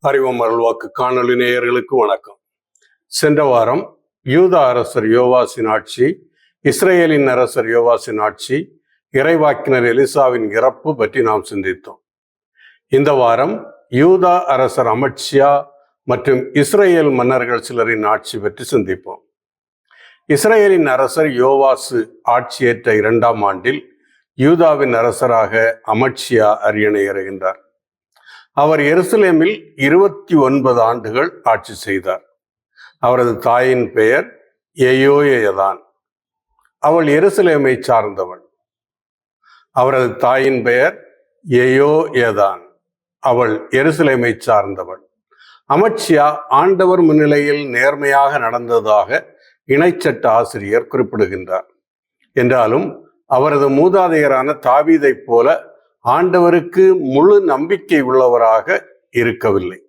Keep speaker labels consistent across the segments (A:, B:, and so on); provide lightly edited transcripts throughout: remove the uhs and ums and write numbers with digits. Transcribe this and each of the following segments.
A: அறிவும் அருள்வாக்கு காணொலி நேயர்களுக்கு வணக்கம். சென்ற வாரம் யூதா அரசர் யோவாசின் ஆட்சி, இஸ்ரேலின் அரசர் யோவாசின் ஆட்சி, இறைவாக்கினர் எலிசாவின் இறப்பு பற்றி நாம் சிந்தித்தோம். இந்த வாரம் யூதா அரசர் அமத்சியா மற்றும் இஸ்ரேல் மன்னர்கள் சிலரின் ஆட்சி பற்றி சிந்திப்போம். இஸ்ரேலின் அரசர் யோவாசு ஆட்சியேற்ற 2ஆம் ஆண்டில் யூதாவின் அரசராக அமத்சியா அரியணை ஏறுகின்றார். அவர் எருசலேமில் 29 ஆண்டுகள் ஆட்சி செய்தார். அவரது தாயின் பெயர் எயோயதான். அவள் எருசலேமை சார்ந்தவள். அவரது தாயின் பெயர் எயோயதான். அவள் எருசலேமை சார்ந்தவள். அமத்சியா ஆண்டவர் முன்னிலையில் நேர்மையாக நடந்ததாக இணைச்சட்ட ஆசிரியர் குறிப்பிடுகின்றார். என்றாலும் அவரது மூதாதையரான தாவீதைப் போல ஆண்டவருக்கு முழு நம்பிக்கை உள்ளவராக இருக்கவில்லை.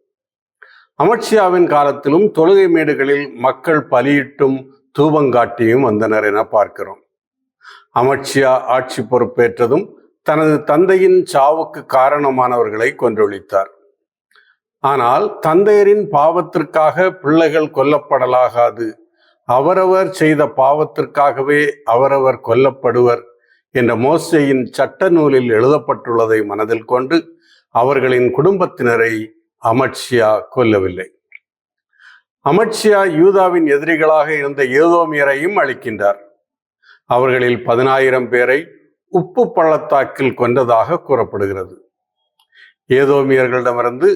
A: அமத்சியாவின் காலத்திலும் தொழுகை மேடுகளில் மக்கள் பலியிட்டும் தூபங்காட்டியும் வந்தனர் என பார்க்கிறோம். அமத்சியா ஆட்சி பொறுப்பேற்றதும் தனது தந்தையின் சாவுக்கு காரணமானவர்களை கொன்றொழித்தார். ஆனால் தந்தையரின் பாவத்திற்காக பிள்ளைகள் கொல்லப்படலாகாது, அவரவர் செய்த பாவத்திற்காகவே அவரவர் கொல்லப்படுவர் என்ற மோசேயின் சட்ட நூலில் எழுதப்பட்டுள்ளதை மனதில் கொண்டு அவர்களின் குடும்பத்தினரை அமத்சியா கொல்லவில்லை. அமத்சியா யூதாவின் எதிரிகளாக இருந்த ஏதோமியரையும் அழிக்கின்றார். அவர்களில் 10,000 பேரை உப்பு பள்ளத்தாக்கில் கொன்றதாக கூறப்படுகிறது. ஏதோமியர்களிடமிருந்து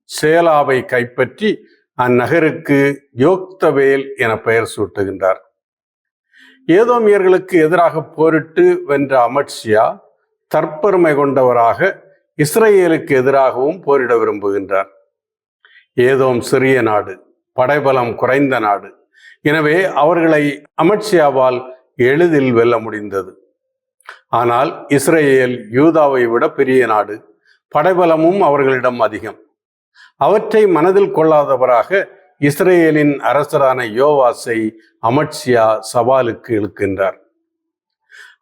A: சேலாவை கைப்பற்றி அந்நகருக்கு யோக்தவேல் என பெயர் சூட்டுகின்றார். ஏதோமியர்களுக்கு எதிராக போரிட்டு வென்ற அமத்சியா தற்பெருமை கொண்டவராக இஸ்ரேலுக்கு எதிராகவும் போரிட விரும்புகின்றார். ஏதோம் சிறிய நாடு, படைபலம் குறைந்த நாடு. எனவே அவர்களை அமத்சியாவால் எளிதில் வெல்ல முடிந்தது. ஆனால் இஸ்ரேல் யூதாவை விட பெரிய நாடு, படைபலமும் அவர்களிடம் அதிகம். அவற்றை மனதில் கொள்ளாதவராக இஸ்ரேலின் அரசரான யோவாசை அமத்சியா சவாலுக்கு இழுக்கின்றார்.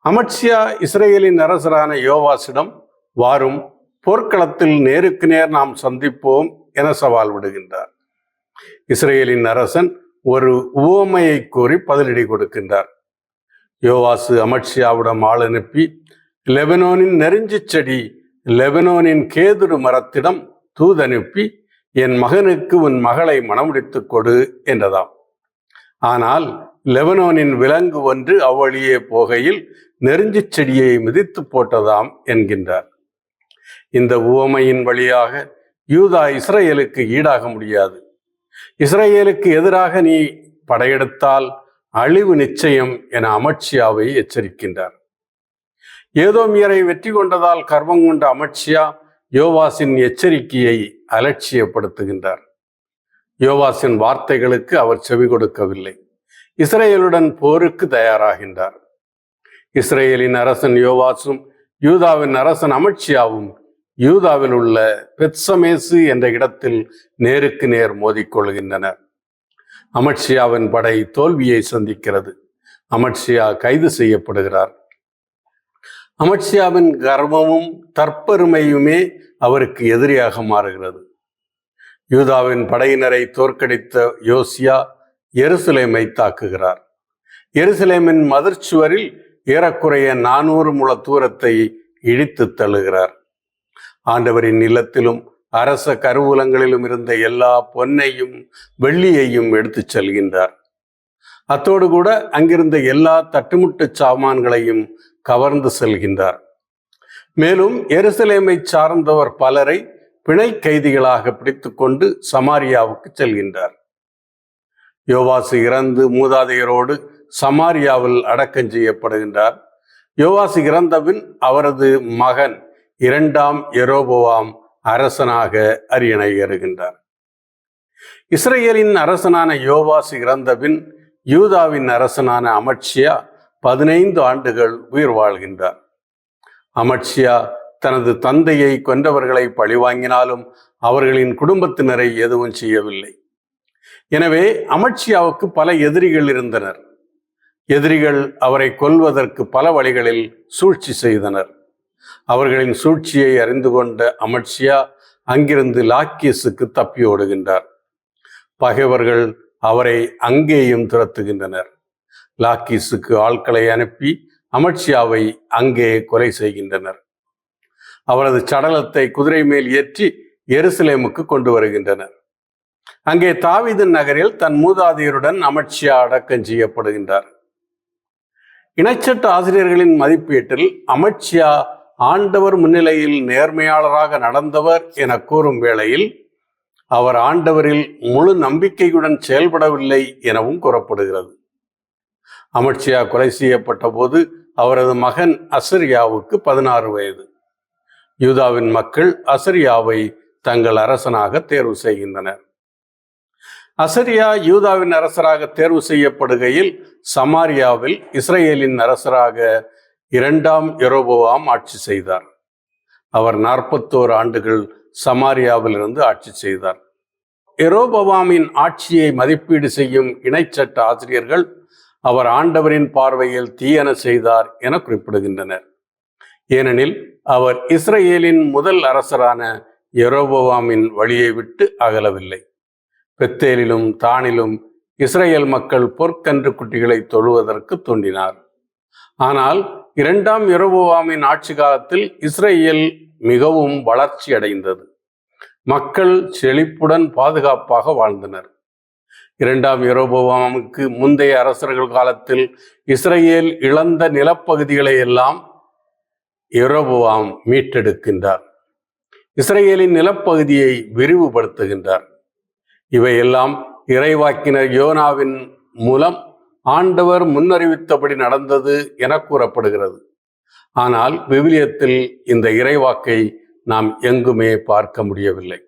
A: அமத்சியா இஸ்ரேலின் அரசரான யோவாசிடம், வாரும், போர்க்களத்தில் நேருக்கு நேர் நாம் சந்திப்போம் என சவால் விடுகின்றார். இஸ்ரேலின் அரசன் ஒரு உவமையை கூறி பதிலடி கொடுக்கின்றார். யோவாசு அமத்சியாவிடம் ஆள் அனுப்பி, லெபனோனின் நெருஞ்சி செடி லெபனோனின் கேதுரு மரத்திடம் தூதனுப்பி, என் மகனுக்கு உன் மகளை மணமுடித்துக் கொடு என்றதாம். ஆனால் லெபனோனின் விலங்கு ஒன்று அவ்வழியே போகையில் நெருஞ்சி செடியை மிதித்து போட்டதாம் என்கின்றார். இந்த உவமையின் வழியாக யூதா இஸ்ரேலுக்கு ஈடாக முடியாது. இஸ்ரேலுக்கு எதிராக நீ படையெடுத்தால் அழிவு நிச்சயம் என அமத்சியாவை எச்சரிக்கின்றார். ஏதோமியரை வெற்றி கொண்டதால் கர்வம் கொண்ட அமத்சியா யோவாசின் எச்சரிக்கையை அலட்சியப்படுத்துகின்றார். யோவாசின் வார்த்தைகளுக்கு அவர் செவி கொடுக்கவில்லை. இஸ்ரேலுடன் போருக்கு தயாராகின்றார். இஸ்ரேலின் அரசன் யோவாசும் யூதாவின் அரசன் அமத்சியாவும் யூதாவில் உள்ள பெத்சமேசு என்ற இடத்தில் நேருக்கு நேர் மோதிக்கொள்கின்றனர். அமத்சியாவின் படை தோல்வியை சந்திக்கிறது. அமத்சியா கைது செய்யப்படுகிறார். அமத்சியாவின் கர்வமும் தற்பெருமையுமே அவருக்கு எதிரியாக மாறுகிறது. யூதாவின் படையினரை தோற்கடித்த யோசியா எருசலேமை தாக்குகிறார். எருசலேமின் மதிர்ச்சுவரில் ஏறக்குறைய 400 முழ தூரத்தை இடித்து தள்ளுகிறார். ஆண்டவரின் இல்லத்திலும் அரச கருவூலங்களிலும் இருந்த எல்லா பொன்னையும் வெள்ளியையும் எடுத்துச் செல்கின்றார். அத்தோடு கூட அங்கிருந்த எல்லா தட்டுமுட்டு சாமான்களையும் கவர்ந்து செல்கின்றார். மேலும் எருசலேமை சார்ந்தவர் பலரை பிணை கைதிகளாக பிடித்து கொண்டு சமாரியாவுக்கு செல்கின்றார். யோவாசு இறந்து மூதாதையரோடு சமாரியாவில் அடக்கம் செய்யப்படுகின்றார். யோவாசு இறந்தபின் அவரது மகன் 2ஆம் யெரொபெயாம் அரசனாக அரியணை ஏறுகின்றார். இஸ்ரேலின் அரசனான யோவாசு இறந்தபின் யூதாவின் அரசனான அமத்சியா 15 ஆண்டுகள் உயிர் வாழ்கின்றார். அமத்சியா தனது தந்தையை கொன்றவர்களை பழிவாங்கினாலும் அவர்களின் குடும்பத்தினரை எதுவும் செய்யவில்லை. எனவே அமத்சியாவுக்கு பல எதிரிகள் இருந்தனர். எதிரிகள் அவரை கொல்வதற்கு பல வழிகளில் சூழ்ச்சி செய்தனர். அவர்களின் சூழ்ச்சியை அறிந்து கொண்ட அமத்சியா அங்கிருந்து லாக்கீசுக்கு தப்பி ஓடுகின்றார். பகைவர்கள் அவரை அங்கேயும் துரத்துகின்றனர். லாக்கீசுக்கு ஆட்களை அனுப்பி அமட்சியாவை அங்கே கொலை செய்கின்றனர். அவரது சடலத்தை குதிரை மேல் ஏற்றி எருசலேமுக்கு கொண்டு வருகின்றனர். அங்கே தாவீதின் நகரில் தன் மூதாதையருடன் அமட்சியா அடக்கம் செய்யப்படுகின்றார். இணைச்சட்ட ஆசிரியர்களின் மதிப்பீட்டில் அமட்சியா ஆண்டவர் முன்னிலையில் நேர்மையாளராக நடந்தவர் என கூறும் வேளையில் அவர் ஆண்டவரில் முழு நம்பிக்கையுடன் செயல்படவில்லை எனவும் கூறப்படுகிறது. அமட்சியா கொலை செய்யப்பட்ட போது அவரது மகன் அசரியாவுக்கு 16 வயது. யூதாவின் மக்கள் அசரியாவை தங்கள் அரசனாக தேர்வு செய்கின்றனர். அசரியா யூதாவின் அரசராக தேர்வு செய்யப்படுகையில் சமாரியாவில் இஸ்ரேலின் அரசராக 2ஆம் யெரொபெயாம் ஆட்சி செய்தார். அவர் 41 ஆண்டுகள் சமாரியாவில் இருந்து ஆட்சி செய்தார். யெரொபெயாமின் ஆட்சியை மதிப்பீடு செய்யும் இணைச்சட்ட ஆசிரியர்கள் அவர் ஆண்டவரின் பார்வையில் தீயன செய்தார் என குறிப்பிடுகின்றனர். ஏனெனில் அவர் இஸ்ரேலின் முதல் அரசரான யெரொபெயாமின் வழியை விட்டு அகலவில்லை. பெத்தேலிலும் தானிலும் இஸ்ரேல் மக்கள் பொற்கன்று குட்டிகளை தொழுவதற்கு தூண்டினார். ஆனால் 2ஆம் யெரொபெயாமின் ஆட்சி காலத்தில் இஸ்ரேல் மிகவும் வளர்ச்சி அடைந்தது. மக்கள் செழிப்புடன் பாதுகாப்பாக வாழ்ந்தனர். 2ஆம் யெரொபெயாமுக்கு முந்தைய அரசர்கள் காலத்தில் இஸ்ரேல் இழந்த நிலப்பகுதிகளை எல்லாம் யெரொபெயாம் மீட்டெடுக்கின்றார். இஸ்ரேலின் நிலப்பகுதியை விரிவுபடுத்துகின்றார். இவையெல்லாம் இறைவாக்கினர் யோனாவின் மூலம் ஆண்டவர் முன்னறிவித்தபடி நடந்தது என கூறப்படுகிறது. ஆனால் விவிலியத்தில் இந்த இறைவாக்கை நாம் எங்குமே பார்க்க முடியவில்லை.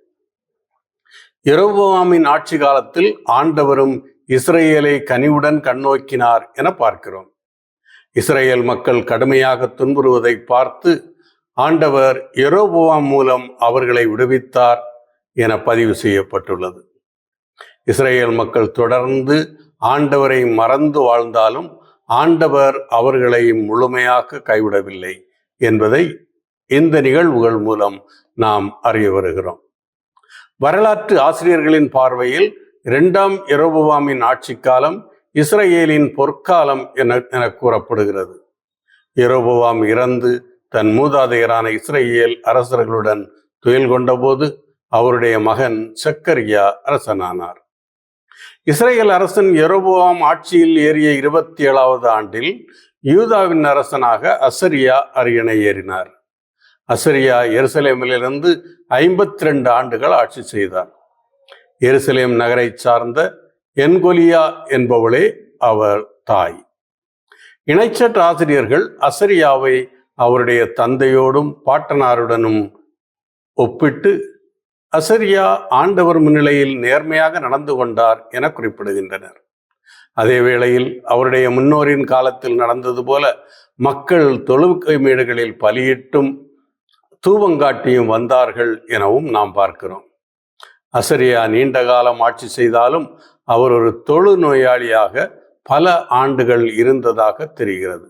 A: யெரொபெயாமின் ஆட்சி காலத்தில் ஆண்டவரும் இஸ்ரேலை கனிவுடன் கண்ணோக்கினார் என பார்க்கிறோம். இஸ்ரேல் மக்கள் கடுமையாக துன்புறுவதை பார்த்து ஆண்டவர் யெரொபெயாம் மூலம் அவர்களை விடுவித்தார் என பதிவு செய்யப்பட்டுள்ளது. இஸ்ரேல் மக்கள் தொடர்ந்து ஆண்டவரை மறந்து வாழ்ந்தாலும் ஆண்டவர் அவர்களை முழுமையாக கைவிடவில்லை என்பதை இந்த நிகழ்வுகள் மூலம் நாம் அறிய வருகிறோம். வரலாற்று ஆசிரியர்களின் பார்வையில் 2ஆம் யெரொபெயாமின் ஆட்சி காலம் இஸ்ரேலின் பொற்காலம் என கூறப்படுகிறது. யெரொபெயாம் இறந்து தன் மூதாதையரான இஸ்ரேல் அரசர்களுடன் துயில் கொண்டபோது அவருடைய மகன் செக்கரியா அரசனானார். இஸ்ரேல் அரசன் யெரொபெயாம் ஆட்சியில் ஏறிய 27வது ஆண்டில் யூதாவின் அரசனாக அசரியா அரியணை ஏறினார். அசரியா எருசலேமிலிருந்து 52 ஆண்டுகள் ஆட்சி செய்தார். எருசலேம் நகரை சார்ந்த என்கொலியா என்பவளே அவர் தாய். இணைச்சட்ட ஆசிரியர்கள் அசரியாவை அவருடைய தந்தையோடும் பாட்டனாருடனும் ஒப்பிட்டு அசரியா ஆண்டவர் முன்னிலையில் நேர்மையாக நடந்து கொண்டார் என குறிப்பிடுகின்றனர். அதே வேளையில் அவருடைய முன்னோரின் காலத்தில் நடந்தது போல மக்கள் தொழுகை மேடுகளில் பலியிட்டும் தூபங்காட்டியும் வந்தார்கள் எனவும் நாம் பார்க்கிறோம். அசரியா நீண்ட காலம் ஆட்சி செய்தாலும் அவர் ஒரு தொழுநோயாளியாக பல ஆண்டுகள் இருந்ததாக தெரிகிறது.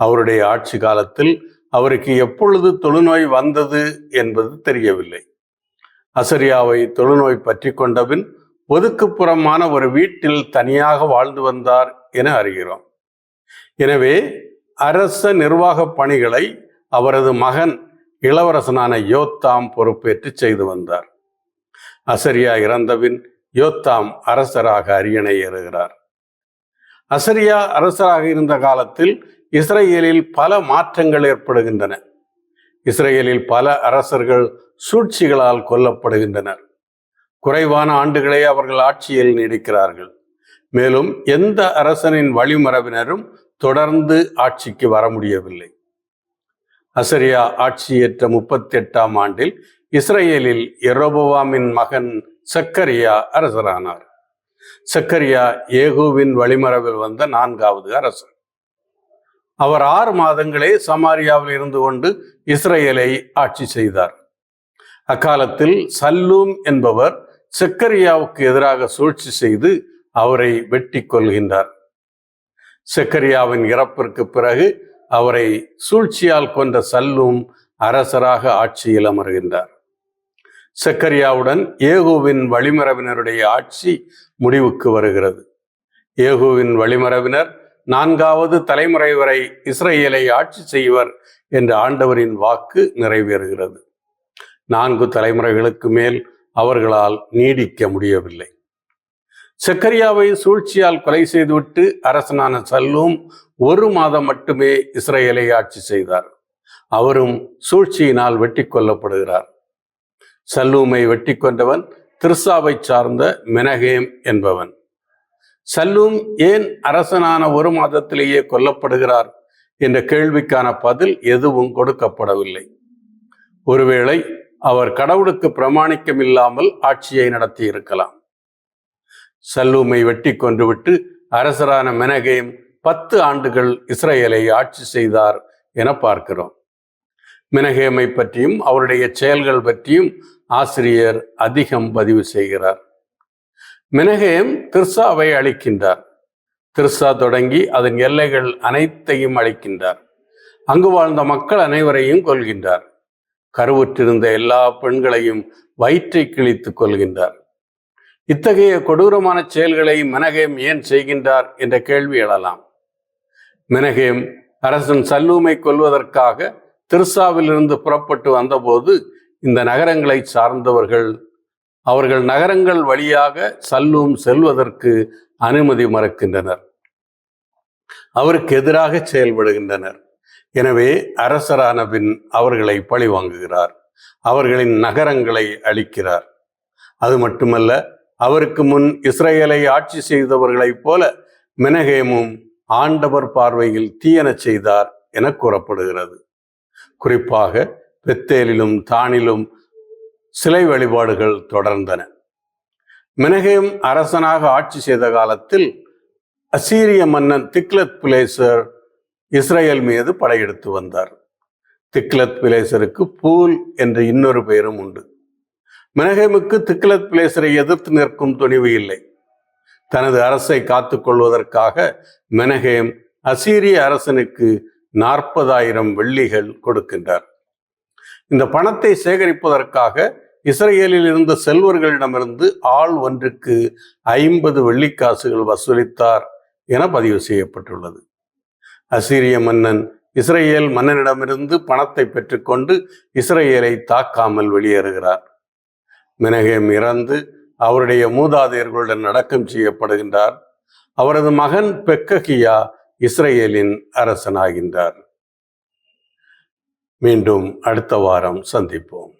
A: அவருடைய ஆட்சி காலத்தில் அவருக்கு எப்பொழுது தொழுநோய் வந்தது என்பது தெரியவில்லை. அசரியாவை தொழுநோய் பற்றி கொண்டபின் ஒதுக்குப்புறமான ஒரு வீட்டில் தனியாக வாழ்ந்து வந்தார் என அறிகிறோம். எனவே அரச நிர்வாக பணிகளை அவரது மகன் இளவரசனான யோத்தாம் பொறுப்பேற்று செய்து வந்தார். அசரியா இறந்தபின் யோத்தாம் அரசராக அரியணை ஏறுகிறார். அசரியா அரசராக இருந்த காலத்தில் இஸ்ரேலில் பல மாற்றங்கள் ஏற்படுகின்றன. இஸ்ரேலில் பல அரசர்கள் சூழ்ச்சிகளால் கொல்லப்படுகின்றனர். குறைவான ஆண்டுகளே அவர்கள் ஆட்சியில் நீடிக்கிறார்கள். மேலும் எந்த அரசனின் வழிமரபினரும் தொடர்ந்து ஆட்சிக்கு வர முடியவில்லை. அசரியா ஆட்சியேற்ற 38ஆம் ஆண்டில் இஸ்ரேலில் யெரொபெயாமின் மகன் செக்கரியா அரசரானார். செக்கரியா ஏகூவின் வழிமரபில் வந்த 4வது அரசர். அவர் 6 மாதங்களே சமாரியாவில் இருந்து கொண்டு இஸ்ரேலை ஆட்சி செய்தார். அக்காலத்தில் சல்லூம் என்பவர் செக்கரியாவுக்கு எதிராக சூழ்ச்சி செய்து அவரை வெட்டி கொள்கின்றார். செக்கரியாவின் இறப்பிற்கு பிறகு அவரை சூழ்ச்சியால் கொன்ற சல்லூம் அரசராக ஆட்சியில் அமர்கின்றார். செக்கரியாவுடன் ஏகூவின் வழிமரபினருடைய ஆட்சி முடிவுக்கு வருகிறது. ஏகூவின் வழிமரபினர் 4வது தலைமுறை வரை இஸ்ரேலை ஆட்சி செய்வர் என்ற ஆண்டவரின் வாக்கு நிறைவேறுகிறது. 4 தலைமுறைகளுக்கு மேல் அவர்களால் நீடிக்க முடியவில்லை. செக்கரியாவை சூழ்ச்சியால் கொலை செய்துவிட்டு அரசனான சல்லூம் 1 மாதம் மட்டுமே இஸ்ரேலை ஆட்சி செய்தார். அவரும் சூழ்ச்சியினால் வெட்டி கொல்லப்படுகிறார். சல்லூமை வெட்டி கொண்டவன் திர்சாவை சார்ந்த மெனகேம் என்பவன். சல்லூம் ஏன் அரசனான 1 மாதத்திலேயே கொல்லப்படுகிறார் என்ற கேள்விக்கான பதில் எதுவும் கொடுக்கப்படவில்லை. ஒருவேளை அவர் கடவுளுக்கு பிரமாணிக்கம் இல்லாமல் ஆட்சியை நடத்தி இருக்கலாம். சல்லூமை வெட்டி கொன்றுவிட்டு அரசரான மெனகேம் 10 ஆண்டுகள் இஸ்ரேலை ஆட்சி செய்தார் என பார்க்கிறோம். மெனகேமை பற்றியும் அவருடைய செயல்கள் பற்றியும் ஆசிரியர் அதிகம் பதிவு செய்கிறார். மெனகேம் திர்சாவை அழிக்கின்றார். திர்சா தொடங்கி அதன் எல்லைகள் அனைத்தையும் அழிக்கின்றார். அங்கு வாழ்ந்த மக்கள் அனைவரையும் கொல்கின்றார். கருவுற்றிருந்த எல்லா பெண்களையும் வயிற்றை கிழித்து கொள்கின்றார். இத்தகைய கொடூரமான செயல்களை மெனகேம் ஏன் செய்கின்றார் என்ற கேள்வி எழலாம். மெனகேம் அரசன் சல்லூமை கொல்வதற்காக திர்சாவிலிருந்து புறப்பட்டு வந்தபோது இந்த நகரங்களை சார்ந்தவர்கள் அவர்கள் நகரங்கள் வழியாக சல்லூம் செல்வதற்கு அனுமதி மறுக்கின்றனர். அவருக்கு எதிராக செயல்படுகின்றனர். எனவே அரசரான பின் அவர்களை பழிவாங்குகிறார். அவர்களின் நகரங்களை அழிக்கிறார். அது மட்டுமல்ல, அவருக்கு முன் இஸ்ரேலை ஆட்சி செய்தவர்களைப் போல மெனகேமும் ஆண்டவர் பார்வையில் தீயன செய்தார் என கூறப்படுகிறது. குறிப்பாக பெத்தேலிலும் தானிலும் சிலை வழிபாடுகள் தொடர்ந்தன. மெனகேம் அரசனாக ஆட்சி செய்த காலத்தில் அசீரிய மன்னன் திக்லத் பிலேசர் இஸ்ரேல் மீது படையெடுத்து வந்தார். திக்லத் பிலேசருக்கு பூல் என்ற இன்னொரு பெயரும் உண்டு. மெனகேமுக்கு திக்லத் பிலேசரை எதிர்த்து நிற்கும் துணிவு இல்லை. தனது அரசை காத்துக் கொள்வதற்காக மெனகேம் அசீரிய அரசனுக்கு 40,000 வெள்ளிகள் கொடுக்கின்றார். இந்த பணத்தை சேகரிப்பதற்காக இஸ்ரேலில் இருந்த செல்வர்களிடமிருந்து ஆள் ஒன்றுக்கு 50 வெள்ளிக்காசுகள் வசூலித்தார் என பதிவு செய்யப்பட்டுள்ளது. அசீரிய மன்னன் இஸ்ரேல் மன்னனிடமிருந்து பணத்தை பெற்றுக்கொண்டு இஸ்ரேலை தாக்காமல் வெளியேறுகிறார். மெனகேம் இறந்து அவருடைய மூதாதையர்களுடன் அடக்கம் செய்யப்படுகின்றார். அவரது மகன் பெக்ககியா இஸ்ரேலின் அரசனாகின்றார். மீண்டும் அடுத்த வாரம் சந்திப்போம்.